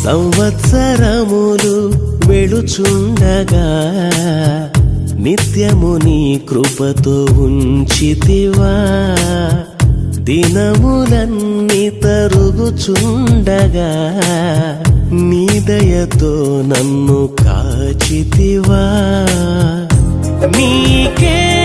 సంవత్సరములు వెళుచుండగా నిత్యము నీ కృపతో ఉంచితివా. దినములన్నీ తరుగుచుండగా నీ దయతో నన్ను కాచితివా. నీకే